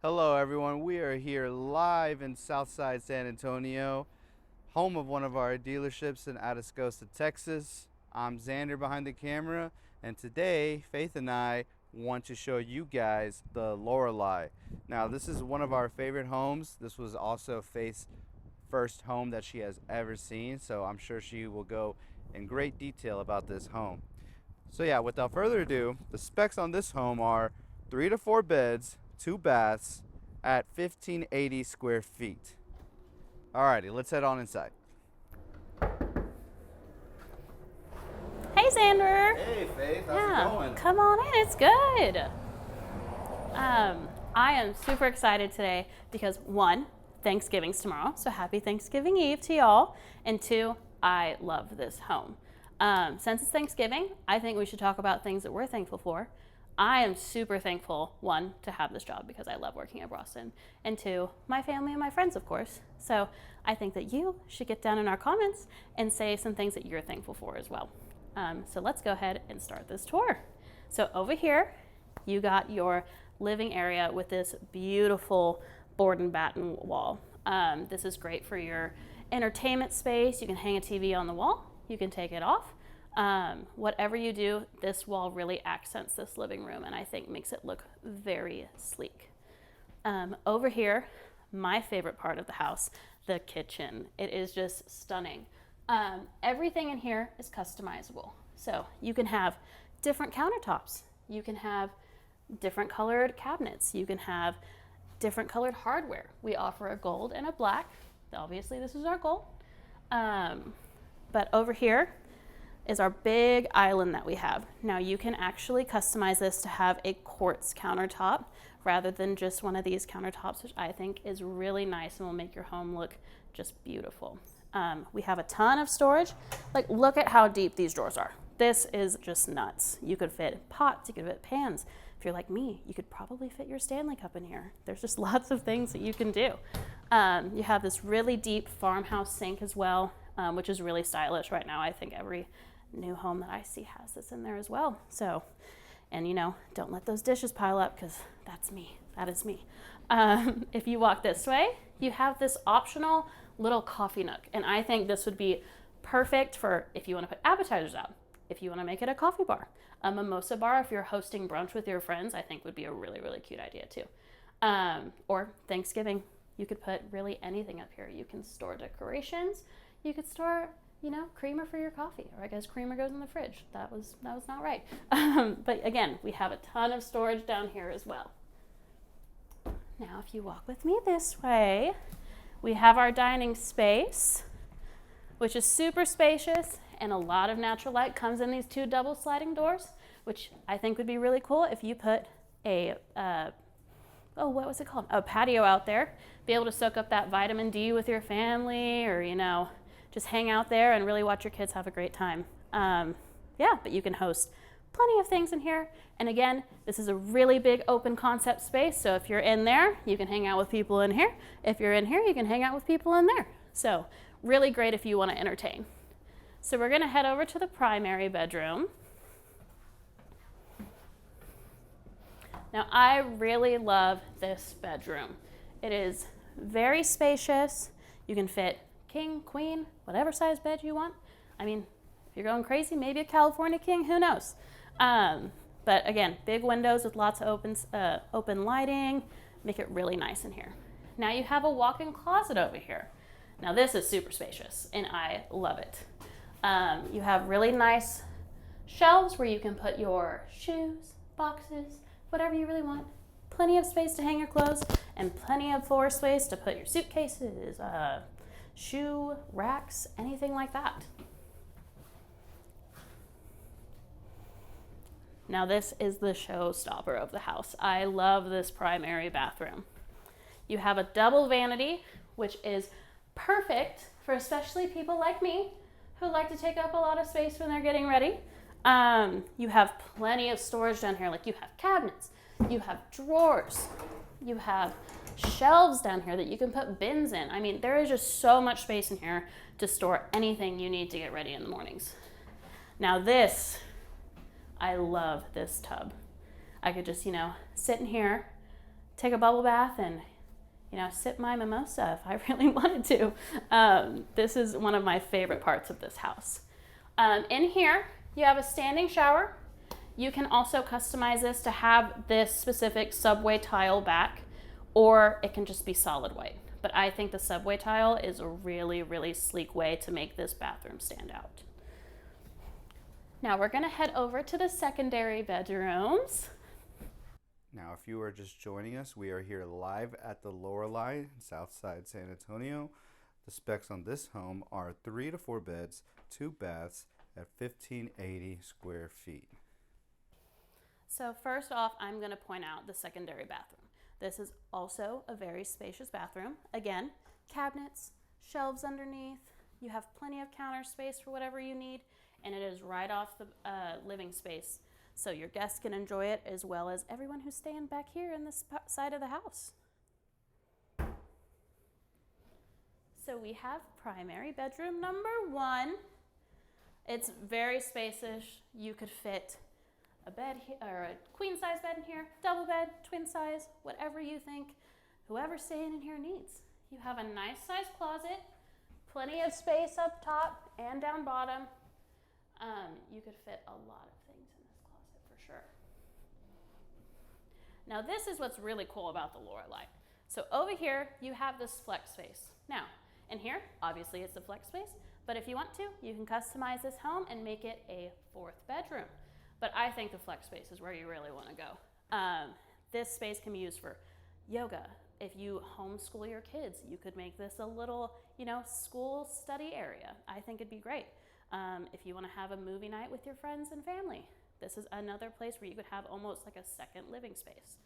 Hello, everyone. We are here live in Southside San Antonio, home of one of our dealerships in Atascosa, Texas. I'm Xander behind the camera, and today Faith and I want to show you guys the Loralei. Now, this is one of our favorite homes. This was also Faith's first home that she has ever seen, so I'm sure she will go in great detail about this home. So yeah, without further ado, the specs on this home are 3 to 4 beds, 2 baths at 1580 square feet. Alrighty, let's head on inside. Hey, Xander. Hey Faith, how's it going? Come on in. It's good. I am super excited today because one, Thanksgiving's tomorrow, so happy Thanksgiving Eve to y'all. And two, I love this home. Since it's Thanksgiving, I think we should talk about things that we're thankful for. I am super thankful, one, to have this job because I love working at Braustin, and two, my family and my friends, of course. So I think that you should get down in our comments and say some things that you're thankful for as well. So let's go ahead and start this tour. So over here, you got your living area with this beautiful board and batten wall. This is great for your entertainment space. You can hang a TV on the wall. You can take it off. Whatever you do, this wall really accents this living room and I think makes it look very sleek. Over here, my favorite part of the house, the kitchen. It is just stunning. Everything in here is customizable. So you can have different countertops. You can have different colored cabinets. You can have different colored hardware. We offer a gold and a black. Obviously, this is our gold. But over here is our big island that we have. Now you can actually customize this to have a quartz countertop rather than just one of these countertops, which I think is really nice and will make your home look just beautiful. We have a ton of storage. Like, look at how deep these drawers are. This is just nuts. You could fit pots, you could fit pans. If you're like me, you could probably fit your Stanley Cup in here. There's just lots of things that you can do. You have this really deep farmhouse sink as well, which is really stylish right now. I think every new home that I see has this in there as well. So, and you know, don't let those dishes pile up because that's me. That is me. If you walk this way, you have this optional little coffee nook. And I think this would be perfect for if you want to put appetizers out, if you want to make it a coffee bar. A mimosa bar, if you're hosting brunch with your friends, I think would be a really, really cute idea too. Or Thanksgiving, you could put really anything up here. You can store decorations. You could store, you know, creamer for your coffee, or I guess creamer goes in the fridge. That was not right. But again, we have a ton of storage down here as well. Now, if you walk with me this way, we have our dining space, which is super spacious, and a lot of natural light comes in these two double sliding doors, which I think would be really cool if you put a, what was it called? A patio out there, be able to soak up that vitamin D with your family, or, you know, just hang out there and really watch your kids have a great time. But you can host plenty of things in here. And again, this is a really big open concept space. So if you're in there, you can hang out with people in here. If you're in here, you can hang out with people in there. So really great if you want to entertain. So we're going to head over to the primary bedroom. Now, I really love this bedroom. It is very spacious. You can fit king, queen, whatever size bed you want. I mean, if you're going crazy, maybe a California king, who knows? But again, big windows with lots of open lighting, make it really nice in here. Now you have a walk-in closet over here. Now this is super spacious and I love it. You have really nice shelves where you can put your shoes, boxes, whatever you really want. Plenty of space to hang your clothes and plenty of floor space to put your suitcases, shoe racks, anything like that. Now this is the showstopper of the house. I love this primary bathroom. You have a double vanity, which is perfect for especially people like me who like to take up a lot of space when they're getting ready. You have plenty of storage down here. Like, you have cabinets, you have drawers, you have shelves down here that you can put bins in. I mean, there is just so much space in here to store anything you need to get ready in the mornings. Now this, I love this tub. I could just, you know, sit in here, take a bubble bath and, sip my mimosa if I really wanted to. This is one of my favorite parts of this house. In here, you have a standing shower. You can also customize this to have this specific subway tile back, or it can just be solid white. But I think the subway tile is a really, really sleek way to make this bathroom stand out. Now we're gonna head over to the secondary bedrooms. Now, if you are just joining us, we are here live at the Loralei in Southside San Antonio. The specs on this home are 3 to 4 beds, 2 baths at 1,580 square feet. So first off, I'm going to point out the secondary bathroom. This is also a very spacious bathroom. Again, cabinets, shelves underneath. You have plenty of counter space for whatever you need, and it is right off the living space. So your guests can enjoy it as well as everyone who's staying back here in this side of the house. So we have primary bedroom number 1. It's very spacious. You could fit a bed or a queen size bed in here, double bed, twin size, whatever you think whoever's staying in here needs. You have a nice size closet, plenty of space up top and down bottom. You could fit a lot of things in this closet for sure. Now this is what's really cool about the Loralei. So over here you have this flex space. Now in here, obviously it's a flex space, but if you want to, you can customize this home and make it a 4th bedroom. But I think the flex space is where you really want to go. This space can be used for yoga. If you homeschool your kids, you could make this a little, school study area. I think it'd be great. If you want to have a movie night with your friends and family, this is another place where you could have almost like a second living space.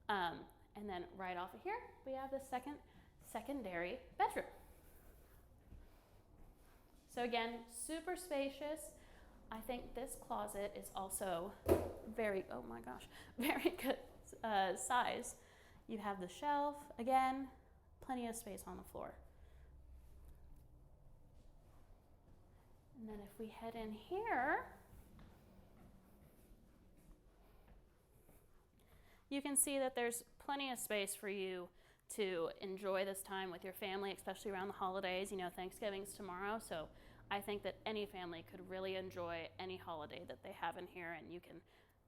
And then right off of here, we have the secondary bedroom. So again, super spacious. I think this closet is also very good size. You have the shelf, again, plenty of space on the floor. And then if we head in here, you can see that there's plenty of space for you to enjoy this time with your family, especially around the holidays. Thanksgiving's tomorrow, so I think that any family could really enjoy any holiday that they have in here, and you can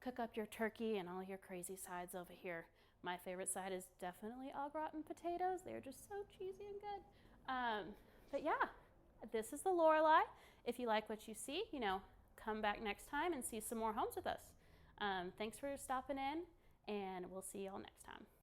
cook up your turkey and all your crazy sides over here. My favorite side is definitely au gratin potatoes. They're just so cheesy and good. But yeah, this is the Loralei. If you like what you see, come back next time and see some more homes with us. Thanks for stopping in, and we'll see y'all next time.